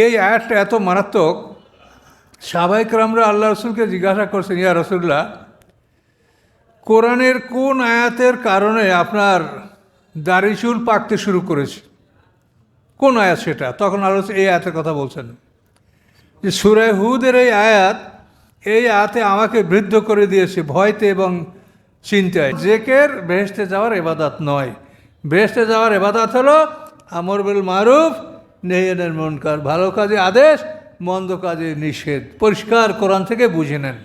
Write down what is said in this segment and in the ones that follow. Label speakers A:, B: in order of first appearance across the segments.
A: এই আয়াতটা এত মারাত্মক, সাহাবায়ে কেরামরা আল্লাহ রসুলকে জিজ্ঞাসা করছেন, ইয়া রসুল্লাহ, কোরআনের কোন আয়াতের কারণে আপনার দাড়ি চুল পাকতে শুরু করেছে? কোন আয়াত সেটা? তখন আল্লাহ এই আয়াতের কথা বলছেন যে সূরা হুদের এই আয়াতে আমাকে বৃদ্ধ করে দিয়েছে ভয়তে এবং চিন্তায়। জিকির বেহেশতে যাওয়ার ইবাদত নয়। বেহেশতে যাওয়ার ইবাদত হলো আমর বিল মারুফ নেহি আনিল মুনকার, ভালো কাজে আদেশ, মন্দ কাজে নিষেধ। পরিষ্কার কোরআন থেকে বুঝে নেন।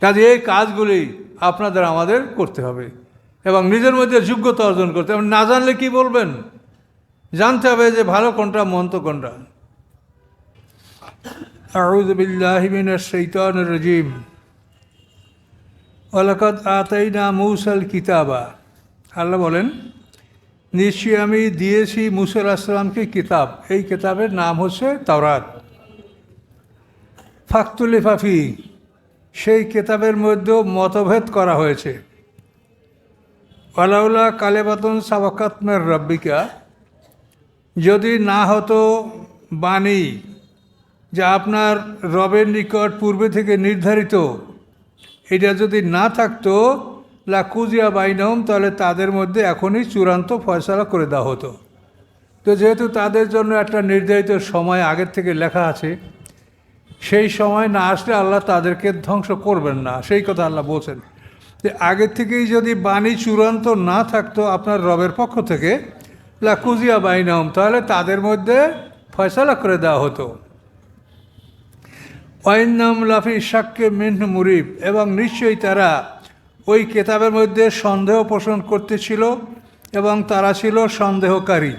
A: কাজে এই কাজগুলি আপনাদের আমাদের করতে হবে এবং নিজের মধ্যে যোগ্যতা অর্জন করতে হবে। না জানলে কি বলবেন? জানতে হবে যে ভালো কোনটা, মন্দ কোনটা। আউযু বিল্লাহি মিনাশ শাইতানির রাজীম। ওয়ালাকাদ আতাইনা মূসাল কিতাবা। আল্লাহ বলেন, নিশ্চয়ই আমি দিয়েছি মূসা আলাইহিস সালামকে কিতাব। এই কিতাবের নাম হচ্ছে তাওরাত। ফাখতুলিফা ফীহি, সেই কিতাবের মধ্যেও মতভেদ করা হয়েছে। ওয়ালাউলা কালিমাতুন সাবাকাত মির রাব্বিকা, যদি না হতো বাণী যা আপনার রবের নিকট পূর্বে থেকে নির্ধারিত, এটা যদি না থাকতো লাকুজিয়া বাইনহুম, তাহলে তাদের মধ্যে এখনই চূড়ান্ত ফয়সালা করে দেওয়া হতো। তো যেহেতু তাদের জন্য একটা নির্ধারিত সময় আগের থেকে লেখা আছে, সেই সময় না আসলে আল্লাহ তাদেরকে ধ্বংস করবেন না, সেই কথা আল্লাহ বলছেন। যে আগের থেকেই যদি বাণী চূড়ান্ত না থাকতো আপনার রবের পক্ষ থেকে, লাকুজিয়া বাইনহুম, তাহলে তাদের মধ্যে ফয়সালা করে দেওয়া হতো। ওয়াইন্নাম লাফি শাক্কে মিনহু মুরিব, এবং নিশ্চয়ই তারা ওই কেতাবের মধ্যে সন্দেহ পোষণ করতেছিল এবং তারা ছিল সন্দেহকারী।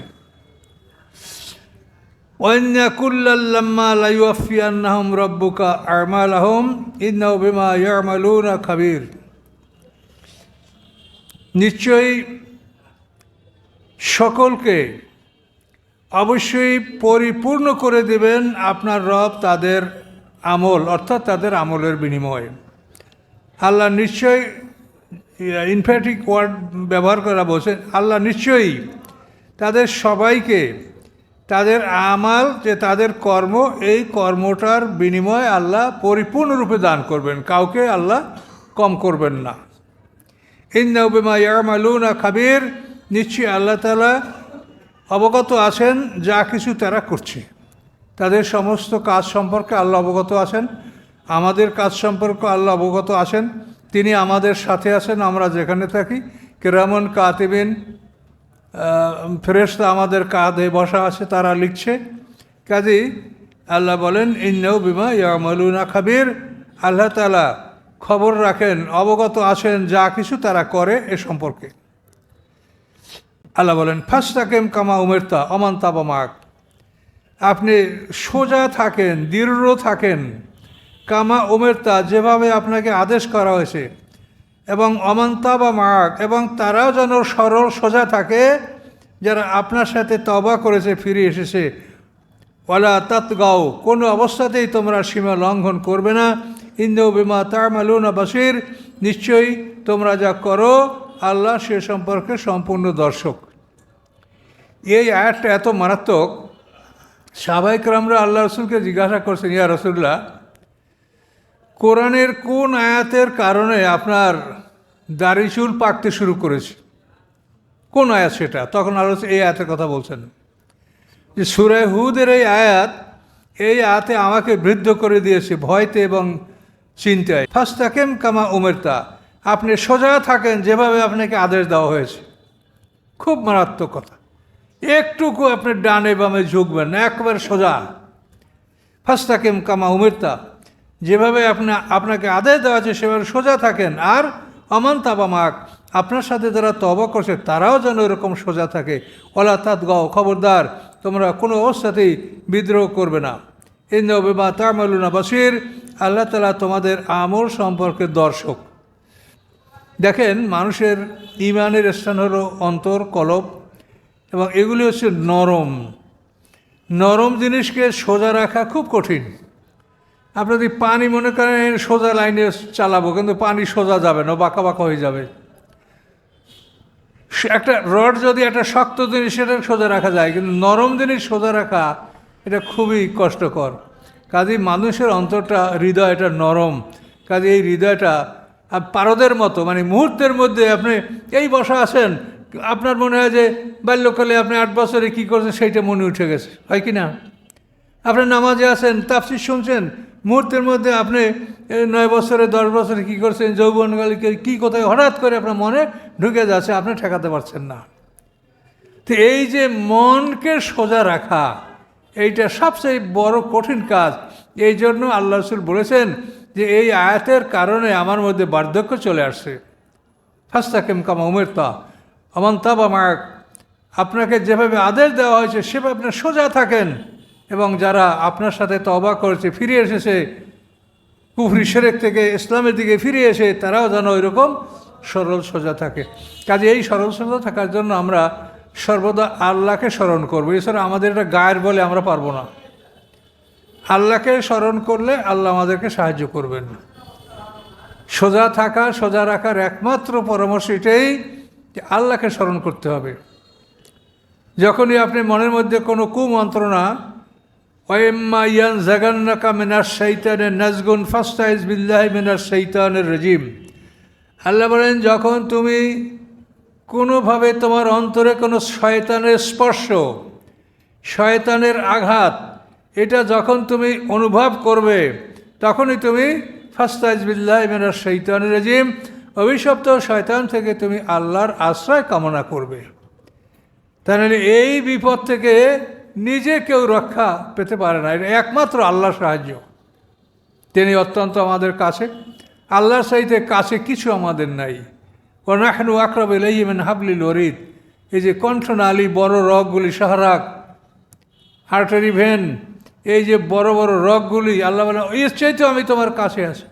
A: ওয়াইন্না কুল্লাল্লাম্মা লা ইউওয়াফিয়ান্নাহুম রাব্বুকা আমালাহুম ইন্নাহু বিমা ইয়ামালুনা খাবীর। নিশ্চয়ই সকলকে অবশ্যই পরিপূর্ণ করে দেবেন আপনার রব তাদের আমল, অর্থাৎ তাদের আমলের বিনিময়ে। আল্লাহ নিশ্চয়ই, ইনফ্যাটিক ওয়ার্ড ব্যবহার করা বলছেন, আল্লাহ নিশ্চয়ই তাদের সবাইকে তাদের আমাল, যে তাদের কর্ম, এই কর্মটার বিনিময়ে আল্লাহ পরিপূর্ণরূপে দান করবেন, কাউকে আল্লাহ কম করবেন না। ইন্নাহু বিমা ইয়ামালুনা খাবীর, নিশ্চয়ই আল্লাহ তাআলা অবগত আছেন যা কিছু তারা করছে। তাদের সমস্ত কাজ সম্পর্কে আল্লাহ অবগত আছেন, আমাদের কাজ সম্পর্কে আল্লাহ অবগত আছেন। তিনি আমাদের সাথে আছেন আমরা যেখানে থাকি। কিরামান কাতিবিন, ফেরেশতা আমাদের কাঁধে বসা আছে, তারা লিখছে। কাজেই আল্লাহ বলেন, ইন্নাহু বিমা ইয়ামালুনা খাবীর, আল্লাহ তাআলা খবর রাখেন, অবগত আছেন যা কিছু তারা করে এ সম্পর্কে। আল্লাহ বলেন, ফাস্তাকিম কামা উমিরতা ওমান তাবা মাক, আপনি সোজা থাকেন, দৃঢ় থাকেন, কামা উমিরতা, যেভাবে আপনাকে আদেশ করা হয়েছে, এবং ওমান তাবা মাক, এবং তারাও যেন সরল সোজা থাকে যারা আপনার সাথে তওবা করেছে, ফিরে এসেছে। ওয়ালা তাতগাও, কোনো অবস্থাতেই তোমরা সীমা লঙ্ঘন করবে না। ইন্নাহু বিমা তা'মালুনা বাসীর, নিশ্চয়ই তোমরা যা করো আল্লাহ সে সম্পর্কে সম্পূর্ণ দর্শক। এই আয়াতটা এত মারাত্মক, সাহাবায়ে কেরামরা আল্লাহ রসুলকে জিজ্ঞাসা করছেন, ইয়া রসুল্লাহ, কোরআনের কোন আয়াতের কারণে আপনার দাড়ি চুল পাকতে শুরু করেছে? কোন আয়াত সেটা? তখন আল্লাহ এই আয়াতের কথা বলছেন যে সূরা হুদের এই আয়াতে আমাকে বৃদ্ধ করে দিয়েছে ভয়তে এবং চিন্তায়। ফাস্তাকিম কামা উমিরতা, আপনি সোজা থাকেন যেভাবে আপনাকে আদেশ দেওয়া হয়েছে। খুব মারাত্মক কথা। একটুকু আপনি ডানে বামে ঝুঁকবেন না, একবারে সোজা। ফাস্তাকিম কামা উমিরতা, যেভাবে আপনাকে আদেশ দেওয়া আছে সেভাবে সোজা থাকেন। আর ওমান তাবা মাক, আপনার সাথে যারা তওবা করছে তারাও যেন এরকম সোজা থাকে। ওয়ালা তাতগাও, খবরদার তোমরা কোনো অবস্থাতেই বিদ্রোহ করবে না। ইন্নাহু বিমা তা'মালুনা বাসীর, আল্লাহ তাআলা তোমাদের আমল সম্পর্কে দর্শক। দেখেন, মানুষের ঈমানের স্থান হলো অন্তর, কলব, এবং এগুলি হচ্ছে নরম। নরম জিনিসকে সোজা রাখা খুব কঠিন। আপনি যদি পানি মনে করেন সোজা লাইনে চালাবো, কিন্তু পানি সোজা যাবে না, বাঁকা বাঁকা হয়ে যাবে। একটা রড যদি একটা শক্ত জিনিস সেটা সোজা রাখা যায়, কিন্তু নরম জিনিস সোজা রাখা এটা খুবই কষ্টকর। কাজেই মানুষের অন্তরটা, হৃদয়টা নরম। কাজে এই হৃদয়টা পারদের মতো, মানে মুহূর্তের মধ্যে আপনি এই বসা আছেন, আপনার মনে হয় যে বাল্যকালে আপনি 8 বছরে কী করছেন সেইটা মনে উঠে গেছে, হয় কি না? আপনি নামাজে আছেন, তাফসীর শুনছেন, মুহূর্তের মধ্যে আপনি 9 বছরে 10 বছরে কী করছেন, যৌবনকালীকে কী কোথায় হঠাৎ করে আপনার মনে ঢুকে যাচ্ছে, আপনি ঠেকাতে পারছেন না। তো এই যে মনকে সোজা রাখা, এইটা সবচেয়ে বড় কঠিন কাজ। এই জন্য আল্লাহ রাসূল বলেছেন যে এই আয়াতের কারণে আমার মধ্যে বার্ধক্য চলে আসছে। ফাস্তাকিম কামা উমিরতা আমান তাবা মাক, আপনাকে যেভাবে আদেশ দেওয়া হয়েছে সেভাবে আপনি সোজা থাকেন, এবং যারা আপনার সাথে তওবা করেছে, ফিরে এসেছে কুফরি শিরক থেকে ইসলামের দিকে ফিরে এসে, তারাও যেন ওইরকম সরল সোজা থাকে। কাজে এই সরল সোজা থাকার জন্য আমরা সর্বদা আল্লাহকে স্মরণ করবো। এছাড়া আমাদের এটা গায়ের বলে আমরা পারবো না। আল্লাহকে স্মরণ করলে আল্লাহ আমাদেরকে সাহায্য করবেন। সোজা থাকা, সোজা রাখার একমাত্র পরামর্শ এটাই যে আল্লাহকে স্মরণ করতে হবে। যখনই আপনি মনের মধ্যে কোনো কুমন্ত্রণা, ওয়াইম্মা ইয়ানজাগান্নাকা মিনাশ শাইতানির নাজগুন ফাস্তাইজ বিল্লাহি মিনাশ শাইতানির রাজিম, আল্লাহ বলেন যখন তুমি কোনোভাবে তোমার অন্তরে কোনো শয়তানের স্পর্শ, শয়তানের আঘাত, এটা যখন তুমি অনুভব করবে, তখনই তুমি ফাস্তাইজ বিল্লাহি মিনাশ শাইতানির রাজিম, অভিশপ্ত শয়তান থেকে তুমি আল্লাহর আশ্রয় কামনা করবে। তাহলে এই বিপদ থেকে নিজে কেউ রক্ষা পেতে পারে না, এটা একমাত্র আল্লাহর সাহায্য। তিনি অত্যন্ত আমাদের কাছে, আল্লাহর চাইতে কাছে কিছু আমাদের নাই। ওয়া নাহনু আকরাবু ইলাইহি মিন হাবলিল ওয়ারিদ, এই যে কণ্ঠনালী, বড় রগগুলি, শাহরাগ, আর্টারি ভেন, এই যে বড় বড় রগগুলি, আল্লাহ বলে এর চাইতেও আমি তোমার কাছে আছি।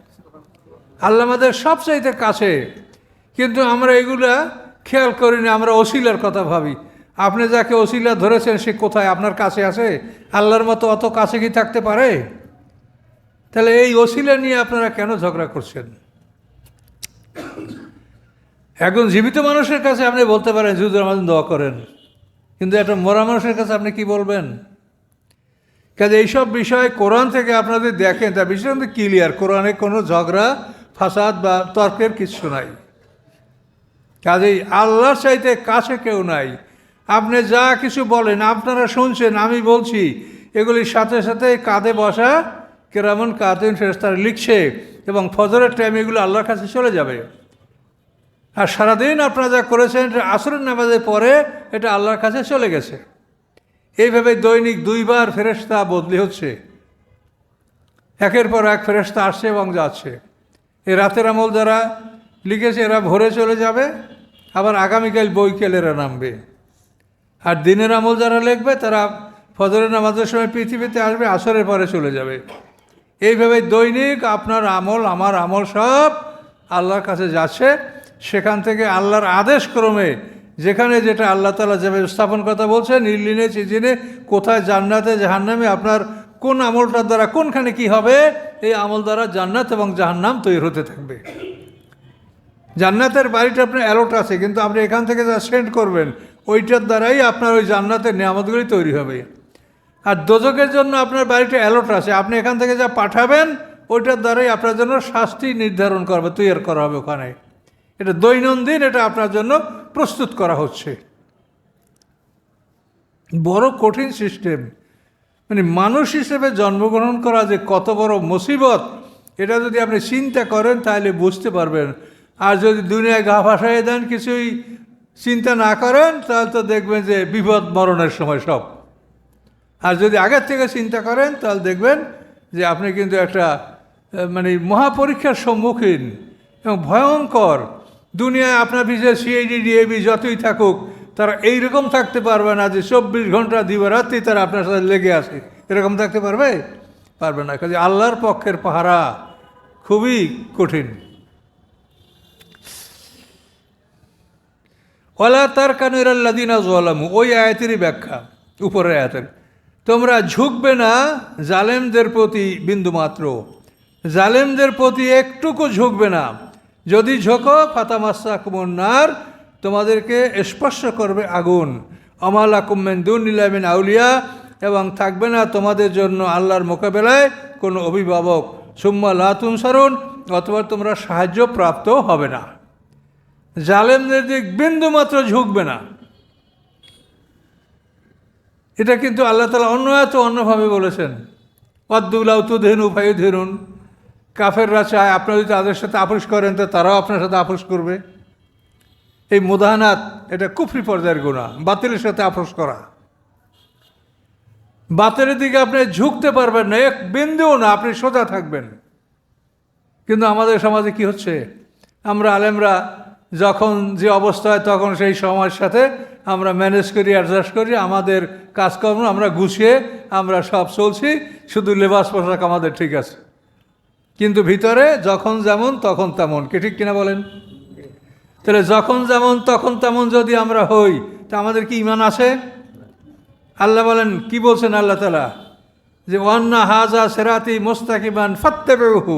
A: আল্লাহ আমাদের সব চাইতে কাছে, কিন্তু আমরা এগুলা খেয়াল করি না, আমরা ওসিলার কথা ভাবি। আপনি যাকে ওসিলা ধরেছেন সে কোথায়? আপনার কাছে আছে? আল্লাহর মতো অত কাছে কি থাকতে পারে? তাহলে এই ওসিলা নিয়ে আপনারা কেন ঝগড়া করছেন? একজন জীবিত মানুষের কাছে আপনি বলতে পারেন হুজুর আমাদের দোয়া করেন, কিন্তু একটা মরা মানুষের কাছে আপনি কি বলবেন? কাজে এইসব বিষয় কোরআন থেকে আপনাদের দেখেন, তা বিষয় কিন্তু ক্লিয়ার। কোরআনে কোনো ঝগড়া, ফাসাদ বা তর্কের কিছু নাই। কাজেই আল্লাহর চাইতে কাছে কেউ নাই। আপনি যা কিছু বলেন, আপনারা শুনছেন, আমি বলছি, এগুলির সাথে সাথে কাঁধে বসা কেরামন কাতিন ফেরেশতারা লিখছে, এবং ফজরের টাইম এগুলো আল্লাহর কাছে চলে যাবে। আর সারাদিন আপনারা যা করেছেন আসরের নামাজের পরে এটা আল্লাহর কাছে চলে গেছে। এইভাবে দৈনিক 2 বার ফেরেশতা বদলি হচ্ছে, একের পর এক ফেরেশতা আসছে এবং যাচ্ছে। এই রাতের আমল যারা লিখেছে এরা ভোরে চলে যাবে, আবার আগামীকাল বৈকালেরা নামবে। আর দিনের আমল যারা লিখবে তারা ফজরের নামাজের সময় পৃথিবীতে আসবে, আসরের পরে চলে যাবে। এইভাবে দৈনিক আপনার আমল, আমার আমল সব আল্লাহর কাছে যাচ্ছে। সেখান থেকে আল্লাহর আদেশ ক্রমে যেখানে যেটা আল্লাহ তাআলা যেভাবে স্থাপন কথা বলছেন, ইল্লিনে চিজিনে, কোথায় জান্নাতে জাহান্নামে, আপনার কোন আমলটার দ্বারা কোনখানে কি হবে, এই আমল দ্বারা জান্নাত এবং জাহান্নাম তৈরি হতে থাকবে। জান্নাতের বাড়িটা আপনার অ্যালট আছে, কিন্তু আপনি এখান থেকে যা সেন্ড করবেন ওইটার দ্বারাই আপনার ওই জান্নাতের নিয়ামতগুলি তৈরি হবে। আর দোজকের জন্য আপনার বাড়িটা অ্যালট আছে, আপনি এখান থেকে যা পাঠাবেন ওইটার দ্বারাই আপনার জন্য শাস্তি নির্ধারণ করবে, তৈরি করা হবে ওখানে। এটা দৈনন্দিন, এটা আপনার জন্য প্রস্তুত করা হচ্ছে। বড় কঠিন সিস্টেম। মানে মানুষ হিসেবে জন্মগ্রহণ করা যে কত বড় মুসিবত, এটা যদি আপনি চিন্তা করেন তাহলে বুঝতে পারবেন। আর যদি দুনিয়ায় গা ভাসাইয়ে দেন, কিছুই চিন্তা না করেন, তাহলে তো দেখবেন যে বিপদ মরণের সময় সব। আর যদি আগের থেকে চিন্তা করেন তাহলে দেখবেন যে আপনি কিন্তু একটা মানে মহাপরীক্ষার সম্মুখীন এবং ভয়ঙ্কর। দুনিয়ায় আপনার পিছিয়ে সিআইডি ডিএবি যতই থাকুক, তারা এইরকম থাকতে পারবে না যে 24 ঘন্টা দিবারাত্রি তারা আপনার সাথে লেগে আছে। এরকম থাকতে পারবে? পারবে না। কাজে আল্লাহর পক্ষের পাহারা খুবই কঠিন। ওয়ালা তারকানু ইলাল্লাযিনা যালামু, ওই আয়াতেরই ব্যাখ্যা, উপরের আয়াতের। তোমরা ঝুঁকবে না জালেমদের প্রতি বিন্দুমাত্র, জালেমদের প্রতি একটুকু ঝুঁকবে না। যদি ঝোঁকো ফাতামাসসাকুমুন নার, তোমাদেরকে স্পর্শ করবে আগুন। আমা লাকুম মিন দুনিল্লাহি মিন আউলিয়া, এবং থাকবে না তোমাদের জন্য আল্লাহর মোকাবেলায় কোনো অভিভাবক, সুম্মা লা তুনসারুন, অথবা তোমরা সাহায্য প্রাপ্ত হবে না। জালেমদের দিক বিন্দু মাত্র ঝুঁকবে না। এটা কিন্তু আল্লাহ তাআলা অন্যভাবে বলেছেন, ওয়াদ্দুলাউ তুদহিনু ফায়ুদহিনুন। কাফেররা চায় আপনারা যদি তাদের সাথে আপোষ করেন তো তারাও আপনার সাথে আপোষ করবে। এই মুদাহানাত এটা কুফরি পর্যায়ের গুনাহ, বাতিলের সাথে আপোষ করা। বাতিলের দিকে আপনি ঝুঁকতে পারবেন না, এক বিন্দুও না, আপনি সোজা থাকবেন। কিন্তু আমাদের সমাজে কি হচ্ছে, আমরা আলেমরা যখন যে অবস্থা হয় তখন সেই সময়ের সাথে আমরা ম্যানেজ করি, অ্যাডজাস্ট করি, আমাদের কাজকর্ম আমরা গুছিয়ে আমরা সব চলছি, শুধু লেবাস পোশাক আমাদের ঠিক আছে, কিন্তু ভিতরে যখন যেমন তখন তেমন। কি ঠিক কিনা বলেন? তাহলে যখন যেমন তখন তেমন যদি আমরা হই তা আমাদের কি ঈমান আছে? আল্লাহ বলেন, কি বলছেন আল্লাহ তাআলা, যে ওয়ান্না হাজা সিরাতি মুস্তাকিমান ফাত্তাবিউহু,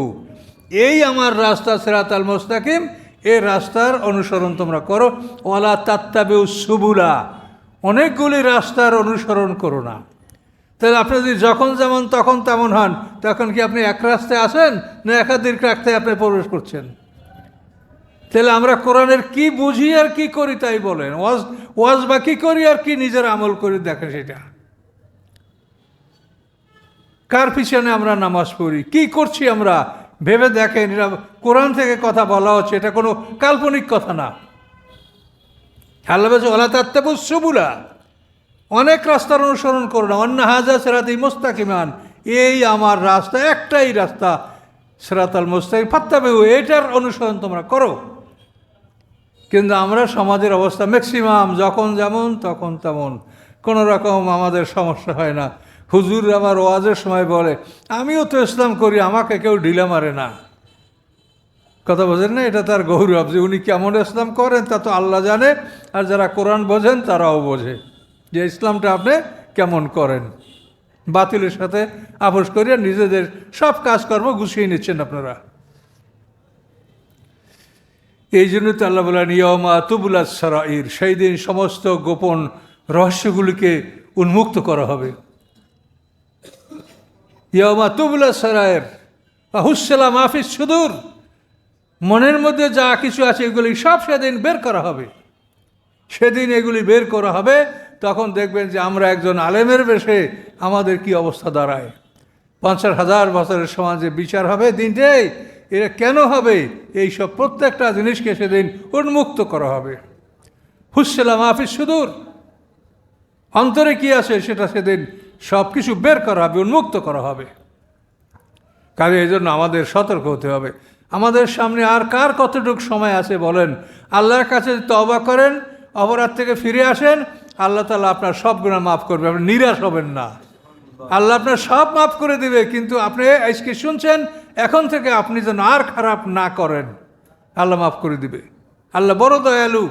A: এই আমার রাস্তা সিরাতাল মুস্তাকিম, এই রাস্তার অনুসরণ তোমরা করো। ওয়ালা তাত্তাবিউস সুবুলা, অনেকগুলি রাস্তার অনুসরণ করো না। তাহলে আপনি যদি যখন যেমন তখন তেমন হন, তখন কি আপনি এক রাস্তায় আসেন না একাধিক রাস্তায় আপনি প্রবেশ করছেন? তাহলে আমরা কোরআনের কি বুঝি আর কি করি তাই বলেন। ওয়াজ বা কি করি আর কি নিজের আমল করি, দেখে সেটা কার পিছনে আমরা নামাজ পড়ি, কি করছি আমরা ভেবে দেখেন। এটা কোরআন থেকে কথা বলা হচ্ছে, এটা কোনো কাল্পনিক কথা না। আল্লাহ বলছে ওয়ালা তাত্তাবিউস সুবুলা, অনেক রাস্তার অনুসরণ করো না। ওয়ান্না হাজা সিরাতি মুস্তাকিমান, এই আমার রাস্তা, একটাই রাস্তা, সিরাতাল মুস্তাকিম ফাত্তাবিউ, এটার অনুসরণ তোমরা করো। কিন্তু আমরা সমাজের অবস্থা ম্যাক্সিমাম যখন যেমন তখন তেমন, কোনো রকম আমাদের সমস্যা হয় না। হুজুর আমার ওয়াজের সময় বলে, আমিও তো ইসলাম করি, আমাকে কেউ ঢিলা মারে না। কথা বোঝেন না? এটা তার গৌরব যে উনি কেমন ইসলাম করেন তা তো আল্লাহ জানে, আর যারা কোরআন বোঝেন তারাও বোঝে যে ইসলামটা আপনি কেমন করেন। বাতিলের সাথে আপোষ করিয়া নিজেদের সব কাজকর্ম গুছিয়ে নিচ্ছেন আপনারা। এই জন্য তো আল্লাহ বলেন ইয়াউমা তুবলাস সারাইর, সেই দিন সমস্ত গোপন রহস্যগুলিকে উন্মুক্ত করা হবে। ইয়াউমা তুবলাস সারাইর হুসসালা মাফিস সুদূর, মনের মধ্যে যা কিছু আছে এগুলি সব সেদিন বের করা হবে। সেদিন এগুলি বের করা হবে, তখন দেখবেন যে আমরা একজন আলেমের বেশে আমাদের কি অবস্থা দাঁড়ায়। 50,000 বছরের সমাজে বিচার হবে দিনটাই, এটা কেন হবে? এইসব প্রত্যেকটা জিনিসকে সেদিন উন্মুক্ত করা হবে। হুসসালা মাফিস সুদূর, অন্তরে কি আছে সেটা সেদিন সব কিছু বের করা হবে, উন্মুক্ত করা হবে। কাজে এই জন্য আমাদের সতর্ক হতে হবে। আমাদের সামনে আর কার কতটুকু সময় আছে বলেন? আল্লাহর কাছে তওবা করেন, অপরাধ থেকে ফিরে আসেন, আল্লাহ তাআলা আপনার সব গুনাহ মাফ করবে, আপনি নিরাশ হবেন না। আল্লাহ আপনার সব মাফ করে দিবে, কিন্তু আপনি আজকে শুনছেন, এখন থেকে আপনি যেন আর খারাপ না করেন, আল্লাহ মাফ করে দিবে। আল্লাহ বড় দয়ালু।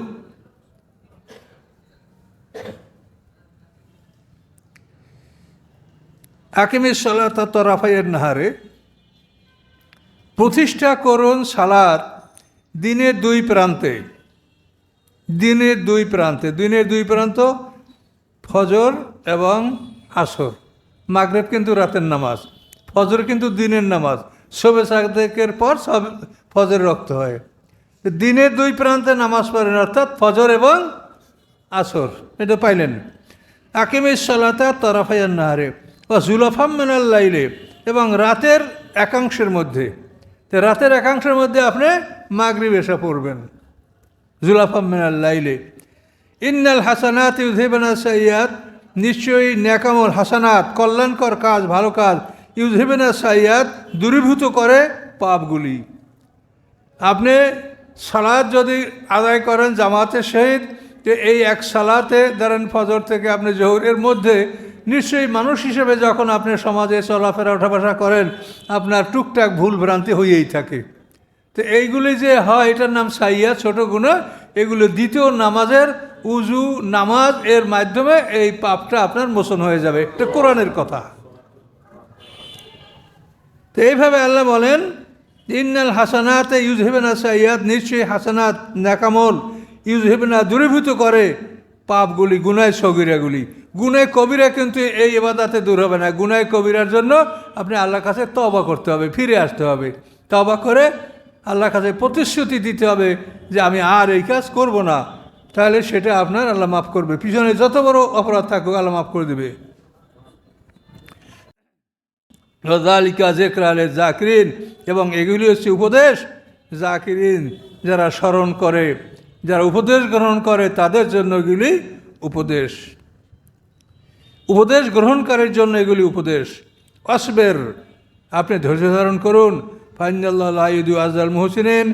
A: আকিমিস সালাতা তরাফাইন নাহারে, প্রতিষ্ঠা করুন সালাত দিনের দুই প্রান্তে। দিনের দুই প্রান্তে, দিনের দুই প্রান্ত ফজর এবং আসর। মাগরিব কিন্তু রাতের নামাজ, ফজর কিন্তু দিনের নামাজ। শবে সাদেকের পর সব ফজর রক্ত হয়। দিনের দুই প্রান্তে নামাজ পড়েন, অর্থাৎ ফজর এবং আসর। এটা পাইলেন। আকিমিস সালাতা তরাফাইন নাহারে ও জুলাফাম মিনাল লাইলে, এবং রাতের একাংশের মধ্যে। তো রাতের একাংশের মধ্যে আপনি মাগরিব এসে পড়বেন। জুলাফাম মিনাল লাইলে ইন্নাল হাসানাত ইউযহিবুনা সাইয়্যাত, নিশ্চয়ই নেকামল হাসানাত কল্যাণকর কাজ, ভালো কাজ, ইউযহিবুনা সাইয়্যাত দূরীভূত করে পাপগুলি। আপনি সালাত যদি আদায় করেন জামাতের সহিত, যে এই এক সালাতে ধরেন ফজর থেকে আপনি জোহরের মধ্যে, নিশ্চয়ই মানুষ হিসেবে যখন আপনি সমাজে চলাফেরা ওঠা বসা করেন, আপনার টুকটাক ভুল ভ্রান্তি হয়েই থাকে। তো এইগুলি যে হয় এটার নাম সাইয়্যাত, ছোট গুনাহ। এগুলো দ্বিতীয় নামাজের উজু নামাজ এর মাধ্যমে এই পাপটা আপনার মোচন হয়ে যাবে। এটা কোরআনের কথা। তো এইভাবে আল্লাহ বলেন ইন্নাল হাসানাত ইউযহিবুনা সাইয়্যাত, নিশ্চয়ই হাসানাত নেকামল ইউযহিবুনা দূরীভূত করে পাপগুলি, গুনায় সগিরাগুলি। গুনায় কবিরা কিন্তু এই ইবাদতে দূর হবে না। গুনায় কবিরার জন্য আপনি আল্লাহর কাছে তওবা করতে হবে, ফিরে আসতে হবে। তওবা করে আল্লাহর কাছে প্রতিশ্রুতি দিতে হবে যে আমি আর এই কাজ করব না। তাহলে সেটা আপনার আল্লাহ মাফ করবে। পিছনে যত বড় অপরাধ থাকুক আল্লাহ মাফ করে দেবে। রাযালিকা যিকরা লিল যাকিরিন, এবং এগুলি হচ্ছে উপদেশ যাকিরিন, যারা স্মরণ করে, যারা উপদেশ গ্রহণ করে তাদের জন্য এগুলি উপদেশ। উপদেশ গ্রহণকারীর জন্য এগুলি উপদেশ। আসবের, আপনি ধৈর্য ধারণ করুন। ফাইনাল্লাহ লা ইউদিউ আজরাল মুহসিনিন,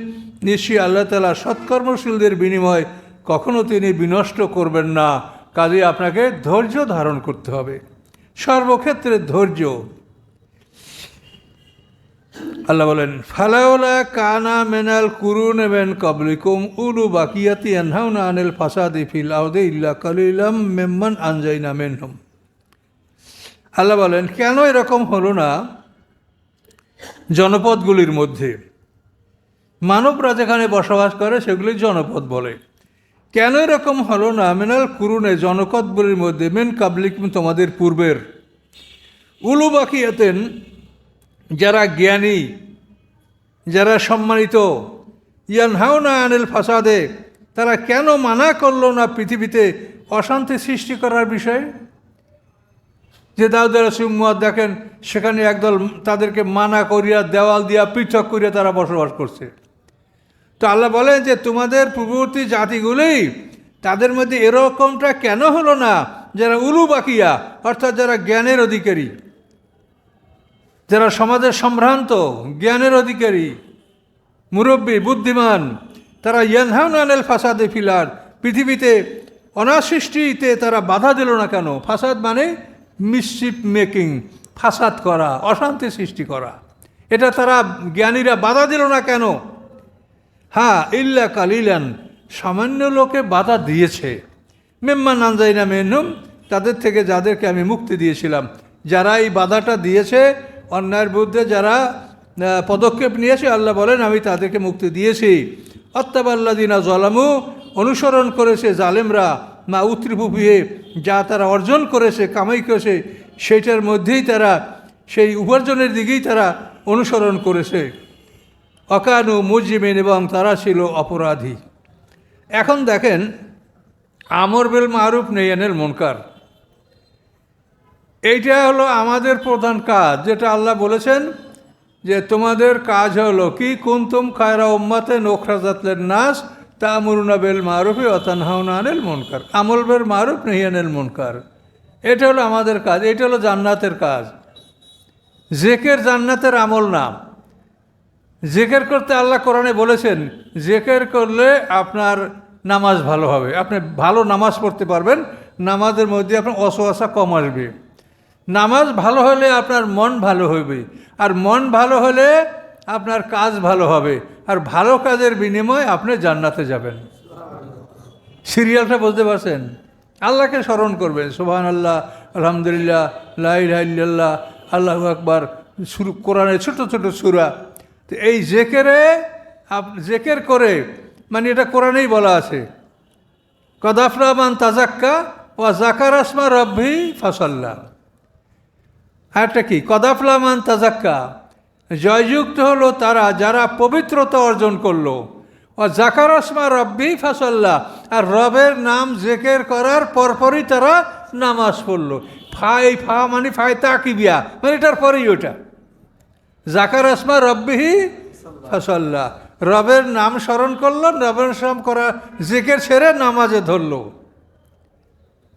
A: নিশ্চয়ই আল্লাহ তাআলা সৎকর্মশীলদের বিনিময় কখনো তিনি বিনষ্ট করবেন না। কাজে আপনাকে ধৈর্য ধারণ করতে হবে, সর্বক্ষেত্রে ধৈর্য। আল্লাহ বলেন, ফালাউলা কানা মিনাল কুরুন মিন ক্বাবলিকুম উলু বাকিয়াতি ইয়ানহাউনা আনিল ফাসাদি ফিল আরদি ইল্লা কালিলাম মিম্মান আনজাইনা মিনহুম। আল্লাহ বলেন, কেন এরকম হলো না জনপদগুলির মধ্যে? মানবরা যেখানে বসবাস করে সেগুলি জনপদ বলে। কেন এরকম হলো না মিনাল কুরুনে, জনপদগুলির মধ্যে, মিন ক্বাবলিকুম, তোমাদের পূর্বের, উলু বাকিয়াতেন, যারা জ্ঞানী, যারা সম্মানিত, ইয়ানহাউনা আনিল ফাসাদে, তারা কেন মানা করলো না পৃথিবীতে অশান্তি সৃষ্টি করার বিষয়ে? যে দাউদ আলাইহিস দেখেন, সেখানে একদল তাদেরকে মানা করিয়া, দেওয়াল দিয়া পৃথক করিয়া তারা বসবাস করছে। তো আল্লাহ বলেন যে তোমাদের পূর্ববর্তী জাতিগুলি, তাদের মধ্যে এরকমটা কেন হলো না, যারা উলু বাকিয়া, অর্থাৎ যারা জ্ঞানের অধিকারী, যারা সমাজের সম্ভ্রান্ত, জ্ঞানের অধিকারী, মুরব্বী, বুদ্ধিমান, তারা ইয়ানহাউনা আনিল ফাসাদি ফিল আরদ, পৃথিবীতে অনাসৃষ্টিতে তারা বাধা দিল না কেন? ফাসাদ মানে মিসচিফ মেকিং, ফাসাদ করা, অশান্তি সৃষ্টি করা। এটা তারা জ্ঞানীরা বাধা দিল না কেন? হ্যাঁ, ইল্লা কালিলান, সামান্য লোকে বাধা দিয়েছে। মিম্মান আনজাইনা মিনহুম, তাদের থেকে যাদেরকে আমি মুক্তি দিয়েছিলাম। যারা এই বাধাটা দিয়েছে, অন্যায়ের বিরুদ্ধে যারা পদক্ষেপ নিয়েছে, আল্লাহ বলেন আমি তাদেরকে মুক্তি দিয়েছি। অত্তাবাল্লাযিনা যালামু, অনুসরণ করেছে জালেমরা, মা উত্রিফু ফিহি, যা তারা অর্জন করেছে, কামাই করেছে, সেইটার মধ্যেই তারা, সেই উপার্জনের দিকেই তারা অনুসরণ করেছে। অকানু মুজরিমিন, এবং তারা ছিল অপরাধী। এখন দেখেন, আমর বিল মারুফ নাহি আনিল মুনকার, এইটা হলো আমাদের প্রধান কাজ, যেটা আল্লাহ বলেছেন যে তোমাদের কাজ হলো কি, কুনতুম খায়রা উম্মাতিন উখরাজাত লিন-নাস তা'মুরুনা বিল মারুফি ওয়া তানহাউনা আনিল মুনকার। আমর বিল মারুফ নাহি আনিল মুনকার, এটা হলো আমাদের কাজ, এটা হলো জান্নাতের কাজ। জিকির জান্নাতের আমল না। জিকির করতে আল্লাহ কোরআনে বলেছেন, জিকির করলে আপনার নামাজ ভালো হবে, আপনি ভালো নামাজ পড়তে পারবেন, নামাজের মধ্যে আপনার ওয়াসওয়াসা কম আসবে। নামাজ ভালো হলে আপনার মন ভালো হবে, আর মন ভালো হলে আপনার কাজ ভালো হবে, আর ভালো কাজের বিনিময়ে আপনি জান্নাতে যাবেন। সিরিয়ালটা বুঝতে পারছেন? আল্লাহকে স্মরণ করবেন, সুবহানাল্লাহ, আলহামদুলিল্লাহ, লা ইলাহা ইল্লাল্লাহ, আল্লাহু আকবার, শুরু কোরআনের ছোট ছোট সূরা। তো এই জেকের করে, মানে এটা কোরআনেই বলা আছে, কদ আফলাহা মান তাযাক্কা ওয়া যাকারা ইসমা রাব্বিহি ফাসাল্লা। আরেকটা কি, কদ আফলাহা মান তাযাক্কা, জয়যুক্ত হলো তারা যারা পবিত্রতা অর্জন করলো, ও যাকারা ইসমা রাব্বিহি ফাসাল্লা, আর রবের নাম জেকের করার পরপরই তারা নামাজ পড়লো। ফা মানে ফাই তাকিবিয়া, মানে এটার পরেই ওটা, যাকারা ইসমা রাব্বিহি ফাসাল্লা, রবের নাম স্মরণ করলো, রবের নাম করা জিকির ছেড়ে নামাজে ধরলো,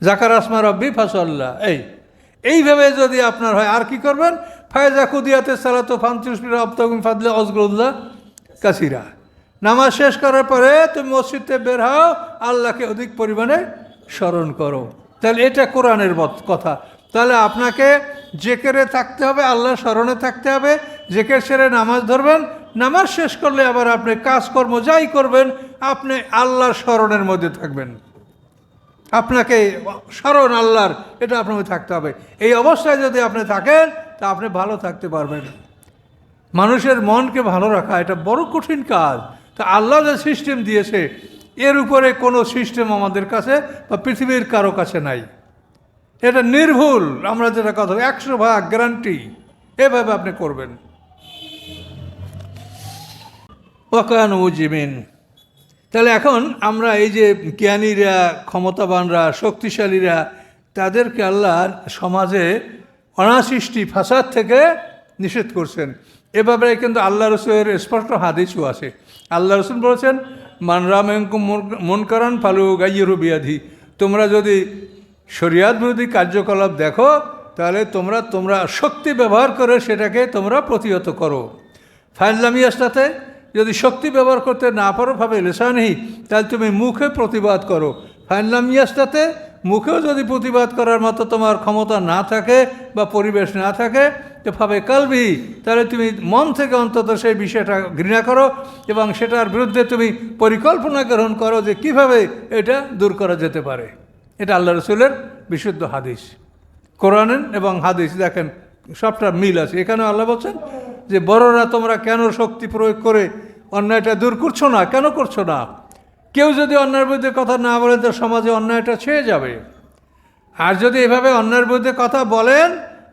A: যাকারা ইসমা রাব্বিহি ফাসাল্লা। এইভাবে যদি আপনার হয়, আর কি করবেন, ফায়জা কুদিয়াতে সালাতু ফান্তাশিরু ওয়াবতাগু মিন ফাদলি ওয়াজকুরুল্লাহ কাসীরা, নামাজ শেষ করার পরে তুমি মসজিদে বের হও, আল্লাহকে অধিক পরিমাণে স্মরণ করো। তাহলে এটা কোরআনের কথা। তাহলে আপনাকে জিকিরে থাকতে হবে, আল্লাহর স্মরণে থাকতে হবে, জিকির ছেড়ে নামাজ ধরবেন, নামাজ শেষ করলে আবার আপনি কাজকর্ম যাই করবেন, আপনি আল্লাহর স্মরণের মধ্যে থাকবেন। আপনাকে স্মরণ আল্লাহর, এটা আপনাকে থাকতে হবে। এই অবস্থায় যদি আপনি থাকেন, তা আপনি ভালো থাকতে পারবেন। মানুষের মনকে ভালো রাখা এটা বড় কঠিন কাজ। তা আল্লাহ যে সিস্টেম দিয়েছে, এর উপরে কোনো সিস্টেম আমাদের কাছে বা পৃথিবীর কারো কাছে নাই। এটা নির্ভুল, আমরা যেটা কথা 100% গ্যারান্টি, এভাবে আপনি করবেন। ওয়াকান মুজিমিন। তাহলে এখন আমরা এই যে জ্ঞানীরা, ক্ষমতাবানরা, শক্তিশালীরা, তাদেরকে আল্লাহ সমাজে অনাসৃষ্টি ফাসাদ থেকে নিষেধ করছেন। এভাবে কিন্তু আল্লাহ রসুলের স্পষ্ট হাদিসও আছে। আল্লাহ রসুল বলেছেন, মান রামেঙ্কুম মুনকারান ফালু গাইয়ুরু বিয়াদি। তোমরা যদি শরিয়াত বিরোধী কার্যকলাপ দেখো, তাহলে তোমরা শক্তি ব্যবহার করে সেটাকে তোমরা প্রতিহত করো। ফাইনলামিয়াসটাতে যদি শক্তি ব্যবহার করতে না পারো ভাবে লেসানহি, তাহলে তুমি মুখে প্রতিবাদ করো। ফাইনলামিয়াসটাতে মুখেও যদি প্রতিবাদ করার মতো তোমার ক্ষমতা না থাকে বা পরিবেশ না থাকে, তো ভাবে কালবি, তাহলে তুমি মন থেকে অন্তত সেই বিষয়টা ঘৃণা করো এবং সেটার বিরুদ্ধে তুমি পরিকল্পনা গ্রহণ করো যে কিভাবে এটা দূর করা যেতে পারে। এটা আল্লাহ রসুলের বিশুদ্ধ হাদিস। কোরআন এবং হাদিস দেখেন সবটা মিল আছে। এখানে আল্লাহ বলছেন যে বড়রা তোমরা কেন শক্তি প্রয়োগ করে অন্যায়টা দূর করছো না, কেন করছো না? কেউ যদি অন্যায়ের বিরুদ্ধে কথা না বলেন তো সমাজে অন্যায়টা ছেয়ে যাবে। আর যদি এভাবে অন্যায়ের বিরুদ্ধে কথা বলেন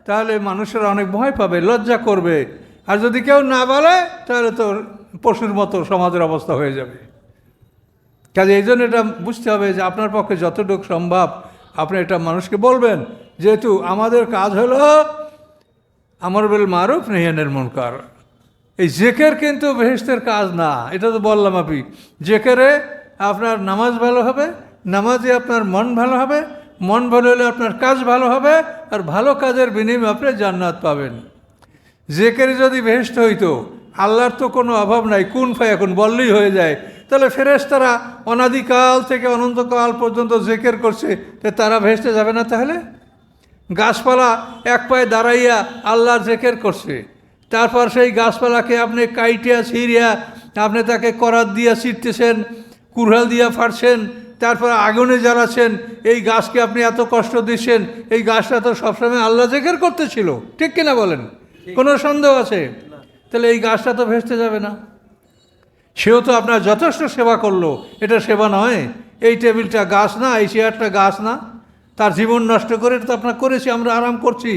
A: তাহলে মানুষেরা অনেক ভয় পাবে, লজ্জা করবে। আর যদি কেউ না বলে তাহলে তো পশুর মতো সমাজের অবস্থা হয়ে যাবে। কাজে এই জন্য এটা বুঝতে হবে যে আপনার পক্ষে যতটুকু সম্ভব আপনি এটা মানুষকে বলবেন। যেহেতু আমাদের কাজ হলো আমর বিল মারুফ নাহি আনিল মুনকার। এই জেকের কিন্তু বেহেশতের কাজ না, এটা তো বললাম। আপনি জেকেরে আপনার নামাজ ভালো হবে, নামাজে আপনার মন ভালো হবে, মন ভালো হলে আপনার কাজ ভালো হবে, আর ভালো কাজের বিনিময়ে আপনি জান্নাত পাবেন। জেকেরে যদি বেহেশত হইতো, আল্লাহর তো কোনো অভাব নাই, কুন ফায়াকুন বললেই হয়ে যায়, তাহলে ফেরেশতারা অনাদিকাল থেকে অনন্তকাল পর্যন্ত জেকের করছে, তারা বেহেশতে যাবে না? তাহলে গাছপালা এক পায়ে দাঁড়াইয়া আল্লাহর জেকের করছে, তারপর সেই গাছপালাকে আপনি কাইটিয়া ছিঁড়িয়া আপনি তাকে করাত দিয়া ছিঁড়তেছেন, কুড়াল দিয়া ফাড়ছেন, তারপর আগুনে জ্বালাচ্ছেন, এই গাছকে আপনি এত কষ্ট দিচ্ছেন। এই গাছটা তো সবসময় আল্লাহ জেকের করতেছিল, ঠিক কিনা বলেন? কোনো সন্দেহ আছে? তাহলে এই গাছটা তো ভেস্তে যাবে না। সেও তো আপনার যথেষ্ট সেবা করলো, এটা সেবা নয়? এই টেবিলটা গাছ না, এই চেয়ারটা গাছ না? তার জীবন নষ্ট করে এটা তো আপনার করেছি, আমরা আরাম করছি,